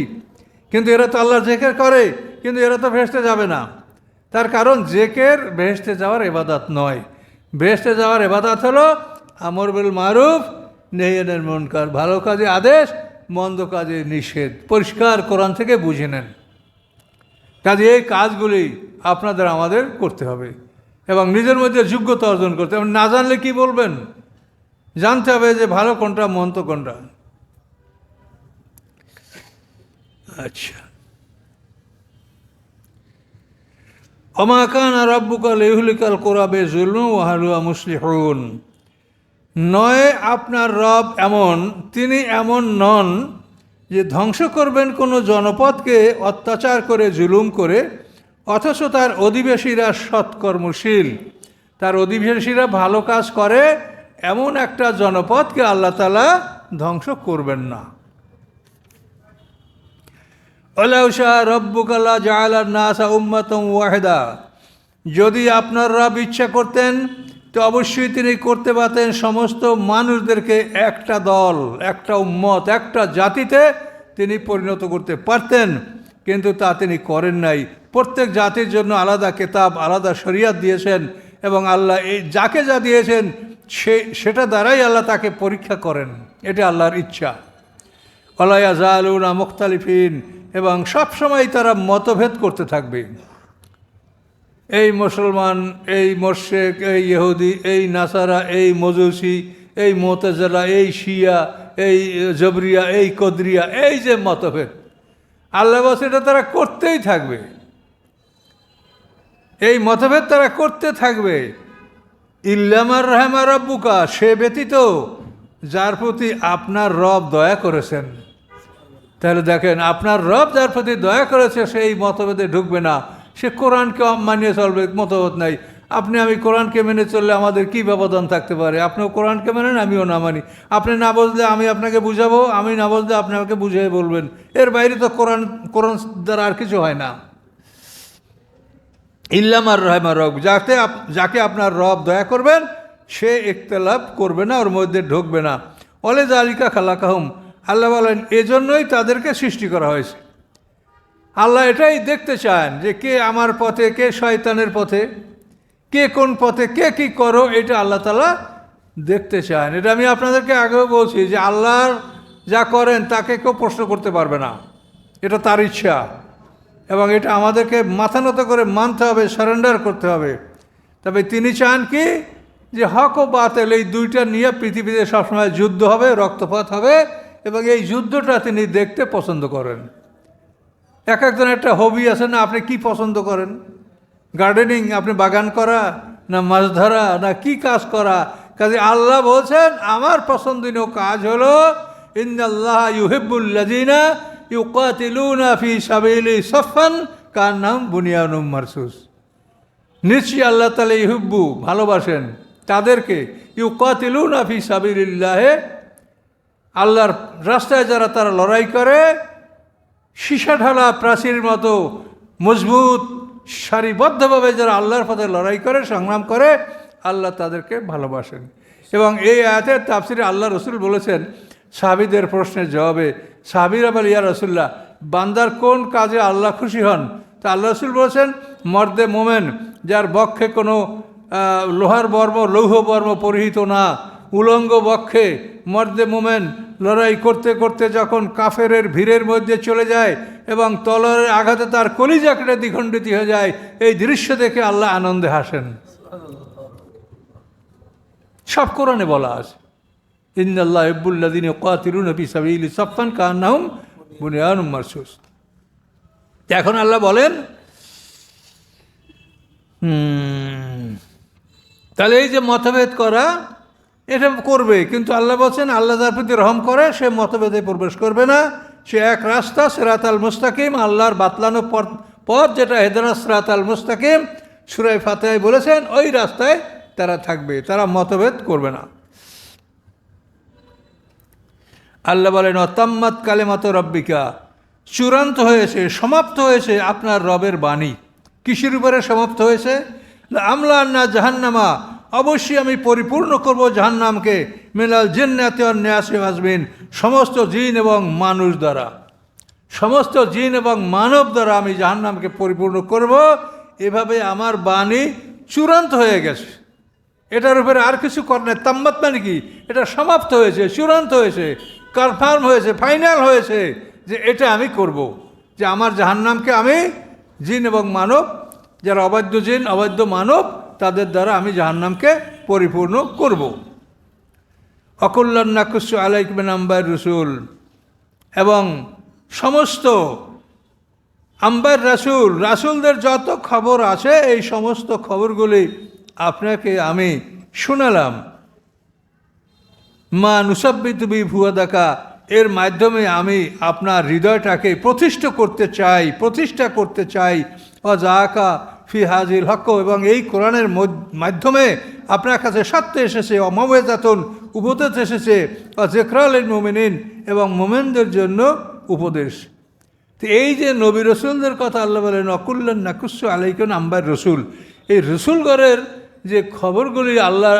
A: কিন্তু এরা তো আল্লাহর জেকের করে, কিন্তু এরা তো ভেস্তে যাবে না। তার কারণ জেকের ভেস্তে যাওয়ার ইবাদত নয়। ভেস্তে যাওয়ার ইবাদত হলো আমর বিল মারুফ নাহি আনিল মুনকার, ভালো কাজে আদেশ, মন্দ কাজে নিষেধ। পরিষ্কার কোরআন থেকে বুঝে নেন। কাজে এই কাজগুলি আপনাদের আমাদের করতে হবে এবং নিজের মধ্যে যোগ্যতা অর্জন করতে হবে। না জানলে কি বলবেন? জানতে হবে যে ভালো কোনটা, মন্দ কোনটা। আচ্ছা, ওমা কানা রাব্বুকা লিয়ুহলিকাল কুরা বিযুলমি ওয়া আহলুহা মুসলিহুন। নয় আপনার রব এমন, তিনি এমন নন যে ধ্বংস করবেন কোনো জনপদকে অত্যাচার করে, জুলুম করে, অথচ তার অধিবাসীরা সৎকর্মশীল, তার অধিবাসীরা ভালো কাজ করে, এমন একটা জনপদকে আল্লাহ তাআলা ধ্বংস করবেন না। ওয়ালাউ শাআ রাব্বুকা লাজাআলান নাসা উম্মাতান ওয়াহিদা। যদি আপনার রব ইচ্ছা করতেন তো অবশ্যই তিনি করতে পারতেন সমস্ত মানুষদেরকে একটা দল, একটা উম্মত, একটা জাতিতে তিনি পরিণত করতে পারতেন, কিন্তু তা তিনি করেন নাই। প্রত্যেক জাতির জন্য আলাদা কিতাব, আলাদা শরিয়াত দিয়েছেন এবং আল্লাহ এই যাকে যা দিয়েছেন সেটা দ্বারাই আল্লাহ তাকে পরীক্ষা করেন। এটা আল্লাহর ইচ্ছা। ওয়ালা ইয়াজালুনা মুখতালিফিন, এবং সবসময় তারা মতভেদ করতে থাকবে। এই মুসলমান, এই মোরশেক, এই ইহুদি, এই নাসারা, এই মজুসি, এই মুতাজিলা, এই শিয়া, এই জবরিয়া, এই কদরিয়া, এই যে মতভেদ, আল্লাহ বলছে এটা তারা করতেই থাকবে। এই মতভেদ তারা করতে থাকবে। ইল্লামার রাহমা রাব্বুকা, সে ব্যতীত যার প্রতি আপনার রব দয়া করেছেন। তাহলে দেখেন, আপনার রব যার প্রতি দয়া করেছে সেই মতভেদে ঢুকবে না, সে কোরআনকে মানিয়ে চলবে, মতভেদ নাই। আপনি আমি কোরআনকে মেনে চললে আমাদের কি ব্যবধান থাকতে পারে? আপনিও কোরআনকে মানেন, আমিও না মানি। আপনি না বুঝলে আমি আপনাকে বুঝাবো, আমি না বুঝলে আপনি আমাকে বুঝিয়ে বলবেন। এর বাইরে তো কোরআন দ্বারা আর কিছু হয় না। ইল্লামার রাহমা রব, যাকে আপনার রব দয়া করবেন সে ইখতিলাফ করবে না, ওর মধ্যে ঢুকবে না। ওয়ালি যালিকা খালাকাহুম, আল্লাহ বলেন এজন্যই তাদেরকে সৃষ্টি করা হয়েছে। আল্লাহ এটাই দেখতে চান যে কে আমার পথে, কে শয়তানের পথে, কে কোন পথে, কে কী করো, এটা আল্লাহ তাআলা দেখতে চান। এটা আমি আপনাদেরকে আগেও বলছি যে আল্লাহর যা করেন তাকে কেউ প্রশ্ন করতে পারবে না, এটা তার ইচ্ছা, এবং এটা আমাদেরকে মাথা নত করে মানতে হবে, সারেন্ডার করতে হবে। তবে তিনি চান কি যে হক ও বাতিল এই দুইটা নিয়ে পৃথিবীতে সবসময় যুদ্ধ হবে, রক্তপাত হবে, এবং এই যুদ্ধটা তিনি দেখতে পছন্দ করেন। এক একজন একটা হবি আছে না, আপনি কি পছন্দ করেন? গার্ডেনিং, আপনি বাগান করা, না মাছ ধরা, না কি কাজ করা? কাজে আল্লাহ বলছেন আমার পছন্দনীয় কাজ হলো ইন্নাল্লাহ ইউহিব্বুল্লাযিনা ইউকাতিলুনা ফি সাবিলি সাফফান কান্নাহুম বুনিয়ানুম মারসুস। নিশ্চয়ই আল্লাহ তাআলা ইউহিব্বু, ভালোবাসেন তাদেরকে, ইউকাতিলুনা ফি সাবিলিল্লাহ, আল্লাহর রাস্তায় যারা তারা লড়াই করে, সীসা ঢালা প্রাচীরের মতো মজবুত সারিবদ্ধভাবে যারা আল্লাহর পথে লড়াই করে, সংগ্রাম করে, আল্লাহ তাদেরকে ভালোবাসেন। এবং এই আয়াতের তাফসিরে আল্লাহ রসুল বলেছেন সাহাবীদের প্রশ্নের জবাবে, সাহাবীরা বলে ইয়া রাসূলুল্লাহ, বান্দার কোন কাজে আল্লাহ খুশি হন? তা আল্লাহ রসুল বলেছেন মর্দে মোমেন, যার বক্ষে কোনো লোহার বর্ম, লৌহ বর্ম পরিহিত না, উলঙ্গ বক্ষে মর্দে মোমেন লড়াই করতে করতে যখন কাফেরের ভিড়ের মধ্যে চলে যায় এবং তলোয়ারের আঘাতে তার কলিজা কেটে দ্বিখণ্ডিত হয়ে যায়, এই দৃশ্য দেখে আল্লাহ আনন্দে হাসেন। সব কোরআনে বলা আছে ইন্নাল্লাহ ইউহিব্বুল্লাযিনা ইউকাতিলুনা ফি সাবিলি সাফফান কান্নাহুম বুনিয়ানুম মারসুস। এখন আল্লাহ বলেন তাহলে এই যে মতভেদ করা, এটা করবে, কিন্তু আল্লাহ বলছেন আল্লাহ যার প্রতি রহম করে সে মতভেদে প্রবেশ করবে না। সে এক রাস্তা সিরাতাল মুস্তাকিম, আল্লাহর বাতলানো পথ যেটা ইহদিনাস সিরাতাল মুস্তাকিম, সূরা ফাতিহায় বলেছেন ওই রাস্তায় তারা থাকবে, তারা মতভেদ করবে না। আল্লাহ বলেন অতাম্মাত কালিমাতু রাব্বিকা, চূড়ান্ত হয়েছে, সমাপ্ত হয়েছে আপনার রবের বাণী। কিসের উপরে সমাপ্ত হয়েছে? আমলান্না জাহান্নামা, অবশ্যই আমি পরিপূর্ণ করব জাহান্নামকে, মিনাল জিন্নাতি ওয়ান নাসি আজমিন, সমস্ত জিন এবং মানুষ দ্বারা, সমস্ত জিন এবং মানব দ্বারা আমি জাহান্নামকে পরিপূর্ণ করব। এভাবে আমার বাণী চূড়ান্ত হয়ে গেছে, এটার উপরে আর কিছু কর নাই। তাম্মাত মানে কি? এটা সমাপ্ত হয়েছে, চূড়ান্ত হয়েছে, কনফার্ম হয়েছে, ফাইনাল হয়েছে যে এটা আমি করব, যে আমার জাহান্নামকে আমি জিন এবং মানব, যারা অবাধ্য জিন অবাধ্য মানব, তাদের দ্বারা আমি জাহান্নামকে পরিপূর্ণ করব। অকুল্লান নাকুসু আলাইকা মিন আম্বার রসুল, এবং সমস্ত আম্বার রাসূল, রাসূলদের যত খবর আছে এই সমস্ত খবরগুলি আপনাকে আমি শোনালাম। মা নুসাব্বিতু বি ফুয়াদাকা, এর মাধ্যমে আমি আপনার হৃদয়টাকে প্রতিষ্ঠা করতে চাই অজাকা ফি হাজিল হক, এবং এই কোরআনের মাধ্যমে আপনার কাছে সত্য এসেছে, অমাওয়াজাতুন উপদেশ এসেছে, যিকরা লিল মুমিনিন এবং মুমিনদের জন্য উপদেশ। তো এই যে নবী রসুলদের কথা আল্লাহ বলেন অকুল্লান নাকুসু আলাইকা মিন আম্বার রসুল, এই রসুলগণের যে খবরগুলি আল্লাহ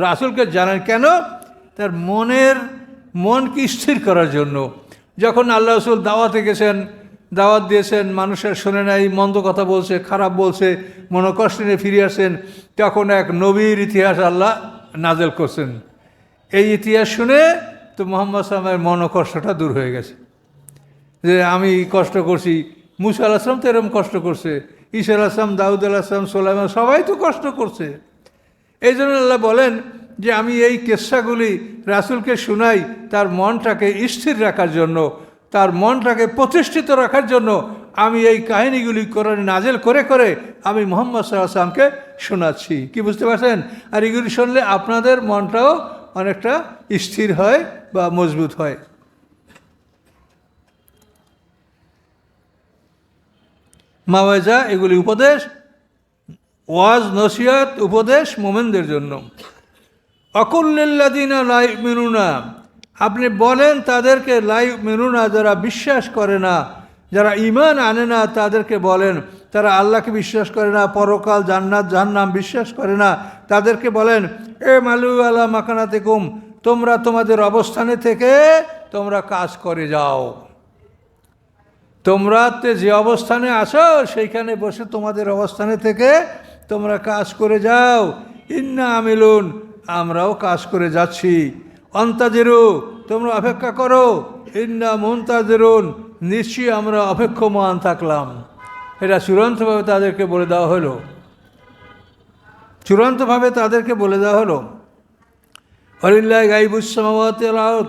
A: রাসূলকে জানান কেন? তার মনকে স্থির করার জন্য। যখন আল্লাহ রসুল দাওয়াতে গেছেন, দাওয়াত দিয়েছেন, মানুষের শোনে নাই, মন্দ কথা বলছে, খারাপ বলছে, মনোকষ্ট নিয়ে ফিরে আসেন, তখন এক নবীর ইতিহাস আল্লাহ নাজেল করছেন। এই ইতিহাস শুনে তো মুহাম্মদ সাল্লামের মনোকষ্টটা দূর হয়ে গেছে, যে আমি কষ্ট করছি, মুসা আলাইহিস সালাম তো এরকম কষ্ট করছে, ঈসা আলাইহিস সালাম, দাউদ আলাইহিস সালাম, সুলাইমান, সবাই তো কষ্ট করছে। এই জন্য আল্লাহ বলেন যে আমি এই কিস্সাগুলি রাসূলকে শোনাই তার মনটাকে স্থির রাখার জন্য, তার মনটাকে প্রতিষ্ঠিত রাখার জন্য আমি এই কাহিনীগুলি কোরআনে নাজেল করে করে আমি মুহাম্মদ সাল্লাল্লাহু আলাইহি ওয়াসাল্লামকে শোনাচ্ছি। কি বুঝতে পারছেন? আর এগুলি শুনলে আপনাদের মনটাও অনেকটা স্থির হয় বা মজবুত হয়। মাওয়াজা, এগুলি উপদেশ, ওয়াজ, নসিহত, উপদেশ মুমিনদের জন্য। অকুল্লিল্লাযিনা লা ইউমিনুনা, আপনি বলেন তাদেরকে লা ইউমিনুনা, যারা বিশ্বাস করে না, যারা ঈমান আনে না তাদেরকে বলেন, তারা আল্লাহকে বিশ্বাস করে না, পরকাল, জান্নাত, জাহান্নাম বিশ্বাস করে না, তাদেরকে বলেন এ মালু আলা মাকানাতিকুম, তোমরা তোমাদের অবস্থানে থেকে তোমরা কাজ করে যাও। তোমরা যে অবস্থানে আছো সেইখানে বসে তোমাদের অবস্থানে থেকে তোমরা কাজ করে যাও। ইন্না আমিলুন, আমরাও কাজ করে যাচ্ছি। অন্তাজিরু, তোমরা অপেক্ষা করো। ইন্না মুনতাজিরুন, নিশ্চয়ই আমরা অপেক্ষমান থাকলাম। এটা চূড়ান্তভাবে তাদেরকে বলে দেওয়া হলো, চূড়ান্তভাবে তাদেরকে বলে দেওয়া হলো ওয়ালিল্লাহি গায়বুস সামাওয়াতি ওয়াল আরদ,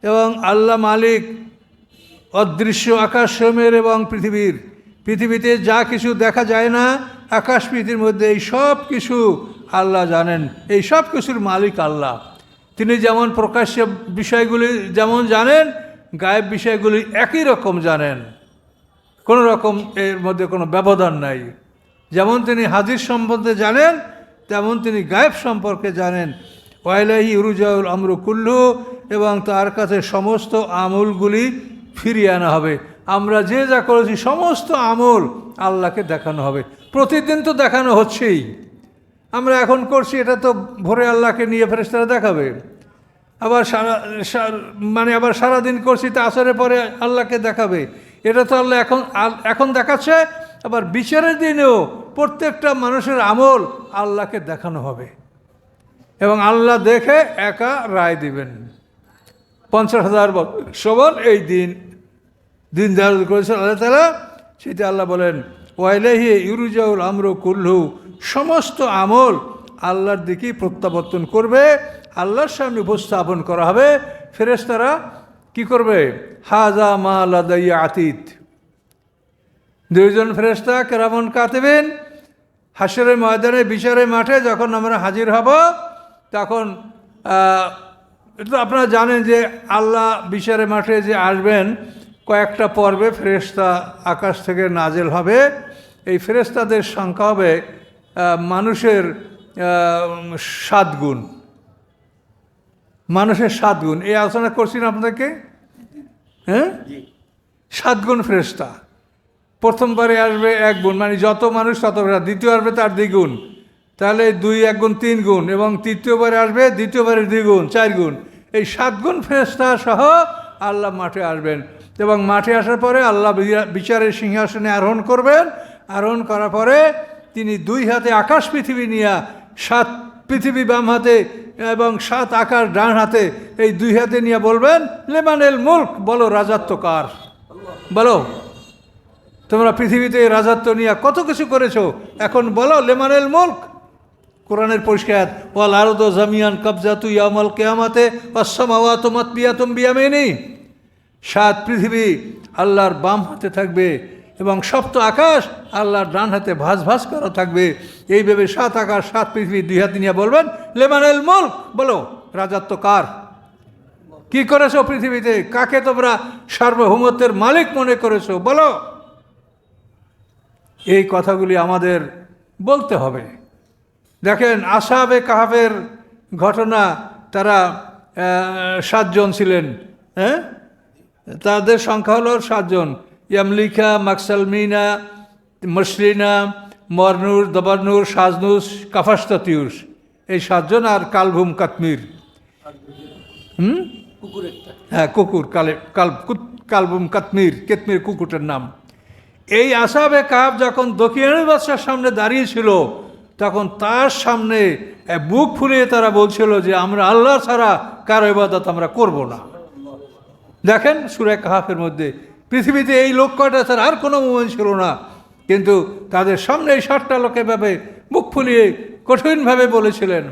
A: এবং আল্লাহ মালিক অদৃশ্য আকাশসমূহের এবং পৃথিবীর। পৃথিবীতে যা কিছু দেখা যায় না, আকাশ পৃথিবীর মধ্যে এই সব কিছু আল্লাহ জানেন। এই সব কিছুর মালিক আল্লাহ। তিনি যেমন প্রকাশ্য বিষয়গুলি যেমন জানেন, গায়েব বিষয়গুলি একই রকম জানেন, কোনো রকম এর মধ্যে কোনো ব্যবধান নাই। যেমন তিনি হাজির সম্বন্ধে জানেন, তেমন তিনি গায়েব সম্পর্কে জানেন। ওয়াইলাহি ইউরজাউল আমরু কুল্লু, এবং তার কাছে সমস্ত আমলগুলি ফিরিয়ে আনা হবে। আমরা যে যা করেছি সমস্ত আমল আল্লাহকে দেখানো হবে। প্রতিদিন তো দেখানো হচ্ছেই, আমরা এখন করছি, এটা তো ভোরে আল্লাহকে নিয়ে ফেরেশতারা দেখাবে। আবার আবার সারাদিন করছি, তা আসরের পরে আল্লাহকে দেখাবে। এটা তো আল্লাহ এখন দেখাচ্ছে। আবার বিচারের দিনেও প্রত্যেকটা মানুষের আমল আল্লাহকে দেখানো হবে, এবং আল্লাহ দেখে একা রায় দিবেন। 50,000 বছর এই দিন ধারণ করেছেন আল্লাহ তাআলা। সেটা আল্লাহ বলেন ওয়াইলাহি ইউরজাউল আমরু কুল্লু, সমস্ত আমল আল্লাহর দিকেই প্রত্যাবর্তন করবে, আল্লাহর সামনে উপস্থাপন করা হবে। ফেরেশতারা কি করবে? হাজা মা লাদাইয়া আতীত, দুইজন ফেরেশতা কেরামন কাতিবিন হাসরের ময়দানে, বিচারের মাঠে যখন আমরা হাজির হব, তখন এটা আপনারা জানেন যে আল্লাহ বিচারের মাঠে যে আসবেন, কয়েকটা পর্বে ফেরেশতা আকাশ থেকে নাজেল হবে। এই ফেরেশতাদের সংখ্যা হবে মানুষের 7 গুণ, মানুষের 7 গুণ। এই আলোচনা করছি না আপনাদেরকে, হ্যাঁ? 7 গুণ ফেরেশতা। প্রথমবারে আসবে 1 গুণ, মানে যত মানুষ তত ফেরেশতা। দ্বিতীয় আসবে তার 2 গুণ, তাহলে 2 1 গুণ 3 গুণ, এবং তৃতীয়বারে আসবে দ্বিতীয়বারে 2 গুণ 4 গুণ। এই 7 গুণ ফেরেশতা সহ আল্লাহ মাঠে আসবেন, এবং মাঠে আসার পরে আল্লাহ বিচারের সিংহাসনে আরোহণ করবেন। আরোহণ করার পরে তিনি 2 হাতে আকাশ পৃথিবী নিয়ে, 7 পৃথিবী বাম হাতে এবং 7 আকাশ ডান হাতে, এই 2 হাতে নিয়ে বলবেন লেমানেল মুলক, বলো রাজত্ব কার? বলো তোমরা পৃথিবীতে রাজত্ব নিয়ে কত কিছু করেছো, এখন বলো লেমানেল মুলক। কোরআনের পরিষ্কার ওয়াল আরদু জামিয়ান কবজাতু ইয়াউমাল কিয়ামাতে ওয়াস সামাওয়াতু মাতবিয়াতুম বিয়ামিনি, 7 পৃথিবী আল্লাহর বাম হাতে থাকবে, এবং সপ্ত আকাশ আল্লাহর ডান হাতে ভাঁজ ভাঁজ করা থাকবে। এইভাবে 7 আকাশ 7 পৃথিবী 2 হাতে নিয়ে বলবেন লেমানেল মুলক, বলো রাজত্ব কার? কি করেছো পৃথিবীতে? কাকে তোমরা সার্বভৌমত্বের মালিক মনে করেছো? বলো। এই কথাগুলি আমাদের বলতে হবে। দেখেন আসহাবে কাহাফের ঘটনা, তারা 7 জন ছিলেন, হ্যাঁ? তাদের সংখ্যা হলো 7 জন। ইয়ামলিকা, মাকসালমিনা, মসলিনা, মরনুর, দবারনুর, সাজনুস, কাফাস্তাতিউস, এই 7 জন, আর কালভুম কাতমির, হ্যাঁ কুকুর, কালভুম কাতমির, কেতমির কুকুরটার নাম। এই আসহাবে কাহাফ যখন দক্ষিণের বাদশার সামনে দাঁড়িয়েছিল, তখন তার সামনে বুক ফুলিয়ে তারা বলছিল যে আমরা আল্লাহ ছাড়া কারো ইবাদত আমরা করব না। দেখেন সূরা কাহাফের মধ্যে পৃথিবীতে এই লোক কয়টা ছাড়া আর কোনো মোমেন ছিল না, কিন্তু তাদের সামনে এই 7টা লোক এভাবে বুক ফুলিয়ে কঠিনভাবে বলেছিলেন।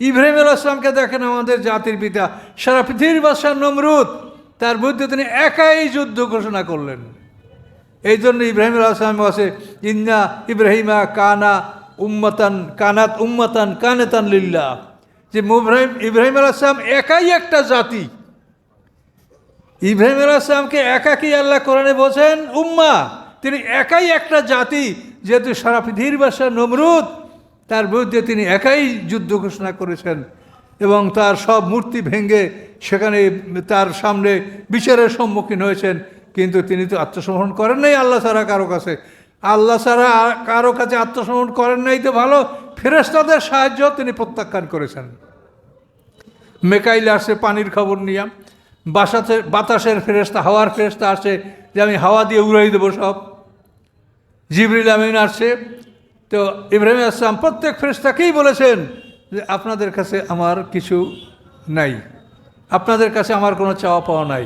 A: ইব্রাহিম আলাইহিস সালামকে দেখেন, আমাদের জাতির পিতা, সারা পৃথিবীর বাদশা নমরুদ, তার বিরুদ্ধে তিনি একাই যুদ্ধ ঘোষণা করলেন। এই জন্য ইব্রাহিম আলাইহিস সালাম আছে ইন্না ইব্রাহিমা কানাত উম্মাতান কানেতান লিল্লাহ, যে ইব্রাহিম আলাইহিস সালাম একাই একটা জাতি। ইব্রাহিম আলাইহিস সালামকে একাকি আল্লাহ কোরআনে বলছেন উম্মা, তিনি একাই একটা জাতি। যেহেতু সারা পৃথিবীর বাদশা নমরুদ, তার বিরুদ্ধে তিনি একাই যুদ্ধ ঘোষণা করেছেন, এবং তার সব মূর্তি ভেঙে সেখানে তার সামনে বিচারের সম্মুখীন হয়েছেন। কিন্তু তিনি তো আত্মসমর্পণ করেন নাই আল্লাহ ছাড়া কারো কাছে। আল্লাহ ছাড়া কারো কাছে আত্মসমর্পণ করেন নাই তো ভালো, ফেরেশতাদের সাহায্য তিনি প্রত্যাখ্যান করেছেন। মেকাইল আসছে পানির খবর নিয়ে, বাতাসের ফেরেশতা, হাওয়ার ফেরেশতা আসছে যে আমি হাওয়া দিয়ে উড়াই দেবো সব। জিবরিল আমিন আসছে। তো ইব্রাহিম আসলাম প্রত্যেক ফেরেশতাকেই বলেছেন যে আপনাদের কাছে আমার কিছু নাই, আপনাদের কাছে আমার কোনো চাওয়া পাওয়া নাই।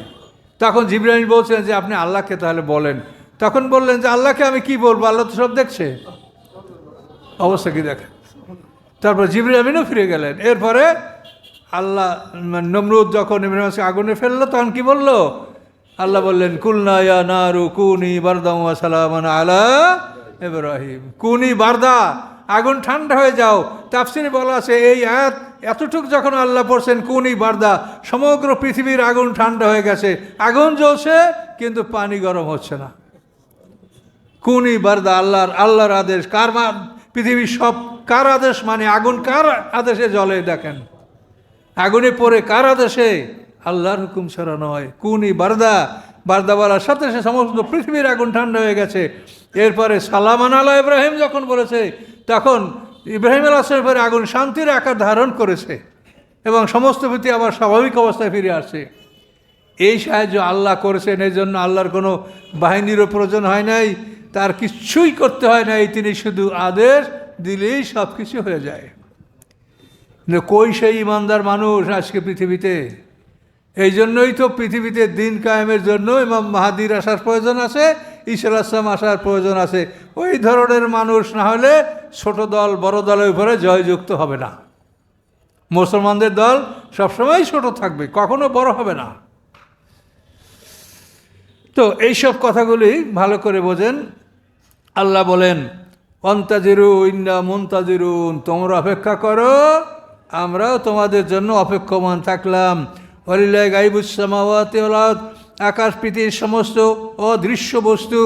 A: তখন জিবরিল বলছেন যে আপনি আল্লাহকে তাহলে বলেন। তখন বললেন যে আল্লাহকে আমি কি বলবো, আল্লাহ তো সব দেখছে, অবস্থা কি দেখে। তারপর জিবরিল আমিনও ফিরে গেলেন। এরপরে আল্লাহ নমরুদ যখন ইব্রাহিমকে আগুনে ফেললো তখন কি বললো, আল্লাহ বললেন কুলনা ইয়া নারু কুনি বারদাম ওয়া সালামান আলা ইব্রাহিম। কুনি বারদা, আগুন ঠান্ডা হয়ে যাও। তাফসিরে বলা আছে এই আয়াত এতটুকু যখন আল্লাহ পড়ছেন কুনি বারদা, সমগ্র পৃথিবীর আগুন ঠান্ডা হয়ে গেছে। আগুন জ্বলছে কিন্তু পানি গরম হচ্ছে না। কুনি বারদা আল্লাহর আদেশ। কার পৃথিবীর সব কার আদেশ, মানে আগুন কার আদেশে জ্বলে দেখেন, আগুনে পড়ে কার আদেশে, আল্লাহর হুকুম ছাড়া নয়। কুনি বারদা, বারদা বলার সাথে সাথে সমস্ত পৃথিবীর আগুন ঠান্ডা হয়ে গেছে। এরপরে সালামান আলা ইব্রাহিম যখন বলেছে তখন ইব্রাহিম আলাইহিস পরে আগুন শান্তির আকার ধারণ করেছে এবং সমস্ত পৃথিবী আবার স্বাভাবিক অবস্থায় ফিরে আসছে। এই সাহায্য আল্লাহ করেছেন, এই জন্য আল্লাহর কোনো বাহিনীরও প্রয়োজন হয় নাই, তার কিছুই করতে হয় নাই, তিনি শুধু আদেশ দিলেই সব কিছু হয়ে যায়। কই সেই ইমানদার মানুষ আজকে পৃথিবীতে? এই জন্যই তো পৃথিবীতে দিন কায়েমের জন্য ইমাম মাহাদির আসার প্রয়োজন আছে, ঈসা আলাইহিস সালাম আসার প্রয়োজন আছে। ওই ধরনের মানুষ না হলে ছোট দল বড় দলের উপরে জয়যুক্ত হবে না। মুসলমানদের দল সবসময় ছোট থাকবে, কখনো বড় হবে না। তো এইসব কথাগুলি ভালো করে বোঝেন। আল্লাহ বলেন অন্তাজিরু ইন্না মুনতাজিরুন, তোমরা অপেক্ষা করো, আমরাও তোমাদের জন্য অপেক্ষমান থাকলাম। ওয়ালিল্লাহি গায়বুস সামাওয়াতি ওয়াল আরদ, আকাশ পৃথিবীর সমস্ত অদৃশ্য বস্তু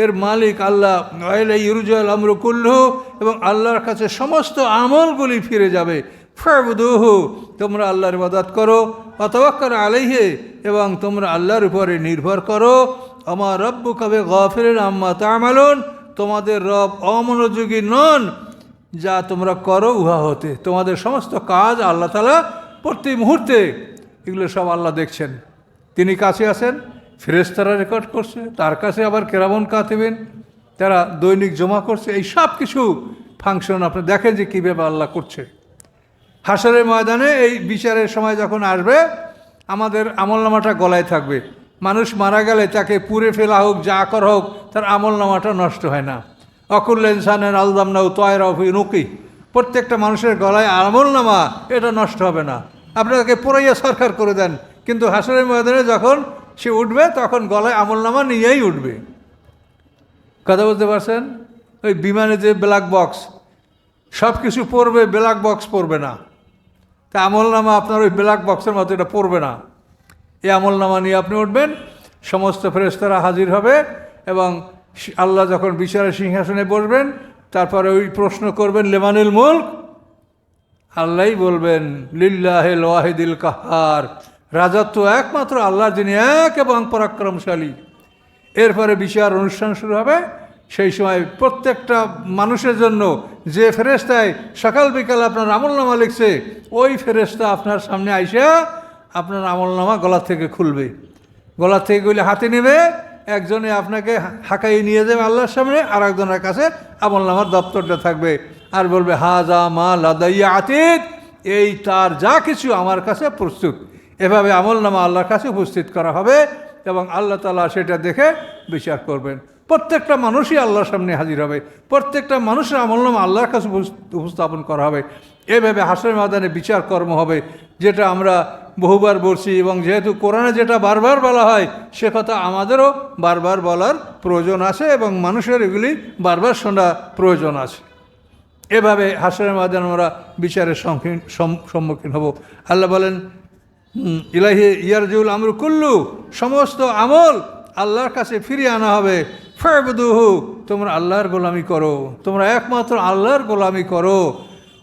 A: এর মালিক আল্লাহ। ওয়াইলাইহি ইরজাউল আমরু কুল্লুহু, এবং আল্লাহর কাছে সমস্ত আমলগুলি ফিরে যাবে। ফাবুদুহু, তোমরা আল্লাহর ইবাদত করো। ওয়া তাওয়াক্কাল আলাইহি, এবং তোমরা আল্লাহর উপরে নির্ভর করো। আমা রাব্বুকা বিগাফিরিন আম্মা তা'মালুন, তোমাদের রব অমনোযোগী নন যা তোমরা করো উহা হতে। তোমাদের সমস্ত কাজ আল্লাহ তাআলা প্রতি মুহূর্তে এগুলো সব আল্লাহ দেখছেন, তিনি কাছে আছেন। ফেরেশতারা রেকর্ড করছে, তার কাছে আবার কেরামন কাতিবিন তারা দৈনিক জমা করছে। এই সব কিছু ফাংশন আপনি দেখেন যে কীভাবে আল্লাহ করছে। হাশরের ময়দানে এই বিচারের সময় যখন আসবে, আমাদের আমলনামাটা গলায় থাকবে। মানুষ মারা গেলে তাকে পুড়ে ফেলা হোক, যা করা হোক, তার আমলনামাটা নষ্ট হয় না। অকুল্ল ইনসানের আলদামনাউ তয়রা ফি নুকি, প্রত্যেকটা মানুষের গলায় আমলনামা, এটা নষ্ট হবে না। আপনি তাকে পুরাইয়া সরকার করে দেন, কিন্তু হাশরের ময়দানে যখন সে উঠবে তখন গলায় আমলনামা নিয়েই উঠবে। কথা বলতে পারছেন? ওই বিমানে যে ব্ল্যাক বক্স, সব কিছু পড়বে, ব্ল্যাক বক্স পড়বে না। তা আমলনামা আপনার ওই ব্ল্যাক বক্সের মতো এটা পড়বে না। এই আমলনামা নিয়ে আপনি উঠবেন, সমস্ত ফেরেশতারা হাজির হবে এবং আল্লাহ যখন বিচারের সিংহাসনে বসবেন, তারপরে ওই প্রশ্ন করবেন লিমানিল মুলক, আল্লাহই বলবেন লিল্লাহিল ওয়াহিদিল কাহ্হার, রাজত্ব একমাত্র আল্লাহ, যিনি এক এবং পরাক্রমশালী। এরপরে বিচার অনুষ্ঠান শুরু হবে। সেই সময় প্রত্যেকটা মানুষের জন্য যে ফেরেশতায় সকাল বিকাল আপনার আমলনামা লিখছে, ওই ফেরেশতা আপনার সামনে আইসা আপনার আমলনামা গলা থেকে খুলবে। গলা থেকে গেলে হাতে নেবে, একজনে আপনাকে হাঁকাই নিয়ে যাবে আল্লাহর সামনে, আর একজনের কাছে আমলনামার দপ্তরটা থাকবে, আর বলবে হাজা মা লাদাইয়া আতিদ, এই তার যা কিছু আমার কাছে প্রস্তুত। এভাবে আমলনামা আল্লাহর কাছে উপস্থিত করা হবে এবং আল্লাহ তাআলা সেটা দেখে বিচার করবেন। প্রত্যেকটা মানুষই আল্লাহর সামনে হাজির হবে, প্রত্যেকটা মানুষের আমলনামা আল্লাহর কাছে উপস্থাপন করা হবে। এভাবে হাশরের ময়দানে বিচার কর্ম হবে, যেটা আমরা বহুবার বলছি, এবং যেহেতু কোরআনে যেটা বারবার বলা হয়, সে কথা আমাদেরও বারবার বলার প্রয়োজন আছে এবং মানুষের এগুলি বারবার শোনা প্রয়োজন আছে। এভাবে হাশরের ময়দানে আমরা বিচারের সম্মুখীন হব। আল্লাহ বলেন ইলাহি ইয়ারজুল আমরু কুল্লু, সমস্ত আমল আল্লাহর কাছে ফিরিয়ে আনা হবে। ফাবুদুহু, তোমরা আল্লাহর গোলামি করো, তোমরা একমাত্র আল্লাহর গোলামি করো।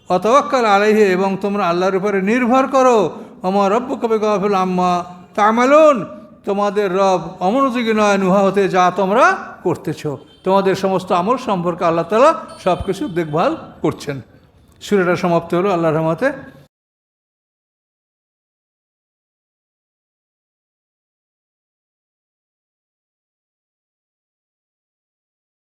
A: ওয়া তাওয়াক্কাল আলাইহি, এবং তোমরা আল্লাহর উপরে নির্ভর করো। ওমা রাব্বুকা বিগাফিল আম্মা তা'মালুন, তোমাদের রব অমনোযোগী নয় নুহা হতে যা তোমরা করতেছ। তোমাদের সমস্ত আমল সম্পর্কে আল্লাহ তাআলা সব কিছু দেখভাল করছেন। সূরাটা সমাপ্ত হলো আল্লাহর রহমতে।